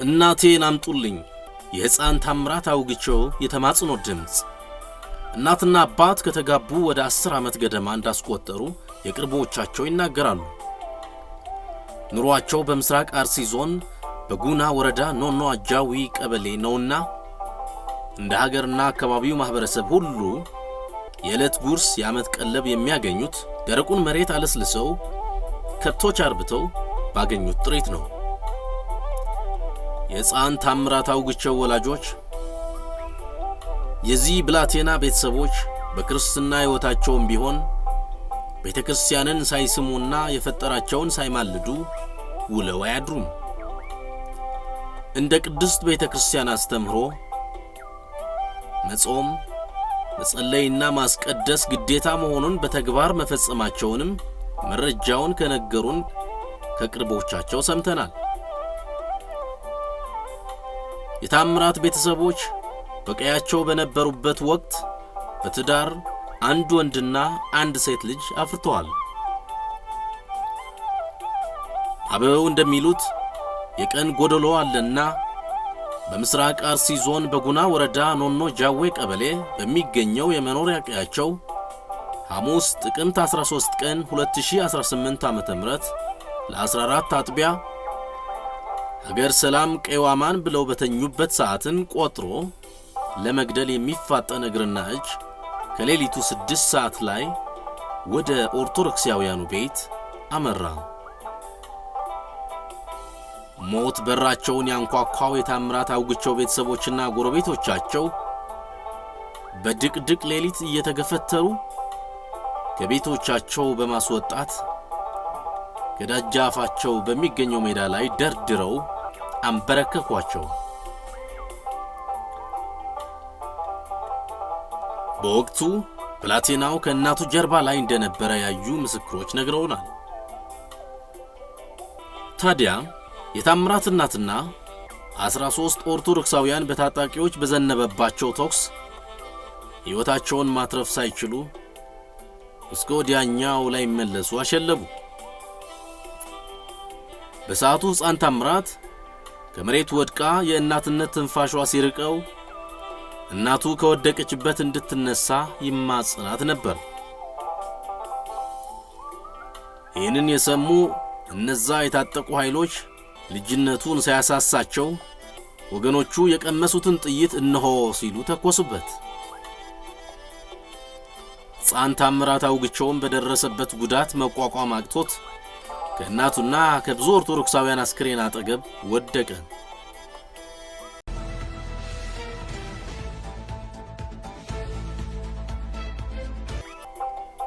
እናቴን አምጡልኝ የሕፃን ታምራት አውግቸው የተማጽኖ ድምጽ። እናትና አባት ከተጋቡ ወደ 10 ዓመት ገደማ እንዳስቆጠሩ የቅርቦቻቸው ይናገራሉ። ኑሯቸው በምስራቅ አርሲ ዞን በጉና ወረዳ ኖኖ አጃዊ ቀበሌ ነውና እንደ ሀገርና አካባቢው ማህበረሰብ ሁሉ የዕለት ጉርስ የዓመት ቀለብ የሚያገኙት ደረቁን መሬት አለስልሰው ከብቶች አርብተው ባገኙት ጥሪት ነው። የሕፃን ታምራት አውግቸው ወላጆች የዚህ ብላቴና ቤተሰቦች በክርስትና ሕይወታቸውም ቢሆን ቤተክርስቲያንን ሳይስሙና የፈጠራቸውን ሳይማልዱ ውለው አያድሩም። እንደ ቅድስት ቤተክርስቲያን አስተምህሮ መጾም፣ መጸለይና ማስቀደስ ግዴታ መሆኑን በተግባር መፈጸማቸውንም መረጃውን ከነገሩን ከቅርቦቻቸው ሰምተናል። የታምራት ቤተሰቦች በቀያቸው በነበሩበት ወቅት በትዳር አንድ ወንድና አንድ ሴት ልጅ አፍርተዋል። አበው እንደሚሉት የቀን ጎደሎ አለና በምስራቅ አርሲ ዞን በጉና ወረዳ ኖኖ ጃዌ ቀበሌ በሚገኘው የመኖሪያ ቀያቸው ሐሙስ ጥቅምት 13 ቀን 2018 ዓ.ም ለ14 አጥቢያ ሀገር ሰላም ቀዋማን ብለው በተኙበት ሰዓትን ቆጥሮ ለመግደል የሚፋጠን እግርና እጅ ከሌሊቱ 6 ሰዓት ላይ ወደ ኦርቶዶክሳውያኑ ቤት አመራ። ሞት በራቸውን ያንኳኳው የታምራት አውግቸው ቤተሰቦችና ጎረቤቶቻቸው በድቅድቅ ሌሊት እየተገፈተሩ ከቤቶቻቸው በማስወጣት ከደጃፋቸው በሚገኘው ሜዳ ላይ ደርድረው አንበረከኳቸው። በወቅቱ ብላቴናው ከእናቱ ጀርባ ላይ እንደነበረ ያዩ ምስክሮች ነግረውናል። ታዲያ የታምራት እናትና 13 ኦርቶዶክሳውያን በታጣቂዎች በዘነበባቸው ተኩስ ሕይወታቸውን ማትረፍ ሳይችሉ እስከ ወዲያኛው ላይ መለሱ አሸለቡ። በሰዓቱ ሕፃን ታምራት ከመሬት ወድቃ የእናትነት ትንፋሿ ሲርቀው እናቱ ከወደቀችበት እንድትነሳ ይማጽናት ነበር። ይህንን የሰሙ እነዛ የታጠቁ ኃይሎች ልጅነቱን ሳያሳሳቸው ወገኖቹ የቀመሱትን ጥይት እነሆ ሲሉ ተኮሱበት። ሕፃን ታምራት አውግቸውም በደረሰበት ጉዳት መቋቋም አቅቶት ከእናቱና ከብዙ ኦርቶዶክሳውያን አስክሬን አጠገብ ወደቀ።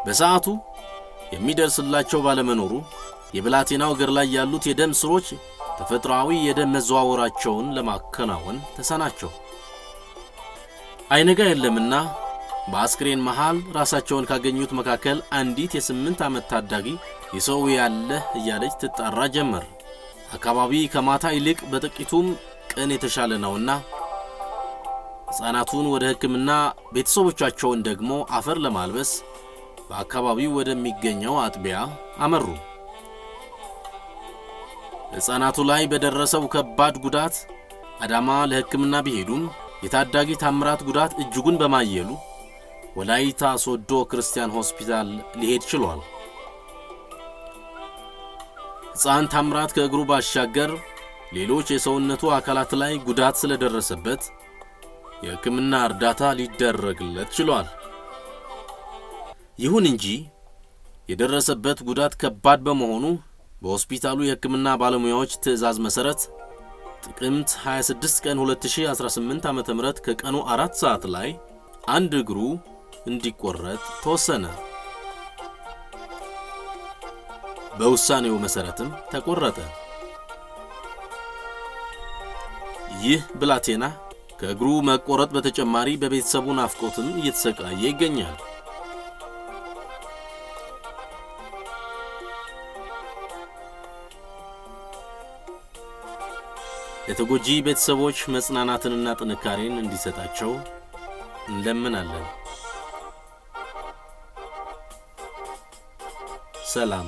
በሰዓቱ የሚደርስላቸው ባለመኖሩ የብላቴናው እግር ላይ ያሉት የደም ስሮች ተፈጥሯዊ የደም መዘዋወራቸውን ለማከናወን ተሳናቸው። አይነጋ የለምና በአስክሬን መሃል ራሳቸውን ካገኙት መካከል አንዲት የ8 ዓመት ታዳጊ የሰው ያለ እያለች ትጣራ ጀመር። አካባቢ ከማታ ይልቅ በጥቂቱም ቀን የተሻለ ነውና ሕፃናቱን ወደ ሕክምና ቤተሰቦቻቸውን ደግሞ አፈር ለማልበስ በአካባቢው ወደሚገኘው አጥቢያ አመሩ። ሕፃናቱ ላይ በደረሰው ከባድ ጉዳት አዳማ ለሕክምና ቢሄዱም የታዳጊ ታምራት ጉዳት እጅጉን በማየሉ ወላይታ ሶዶ ክርስቲያን ሆስፒታል ሊሄድ ችሏል። ሕፃን ታምራት ከእግሩ ባሻገር ሌሎች የሰውነቱ አካላት ላይ ጉዳት ስለደረሰበት የሕክምና እርዳታ ሊደረግለት ችሏል። ይሁን እንጂ የደረሰበት ጉዳት ከባድ በመሆኑ በሆስፒታሉ የሕክምና ባለሙያዎች ትዕዛዝ መሰረት ጥቅምት 26 ቀን 2018 ዓ.ም ከቀኑ 4 ሰዓት ላይ አንድ እግሩ እንዲቆረጥ ተወሰነ። በውሳኔው መሰረትም ተቆረጠ። ይህ ብላቴና ከእግሩ መቆረጥ በተጨማሪ በቤተሰቡ ናፍቆትም እየተሰቃየ ይገኛል። ለተጎጂ ቤተሰቦች መጽናናትንና ጥንካሬን እንዲሰጣቸው እንለምናለን። ሰላም።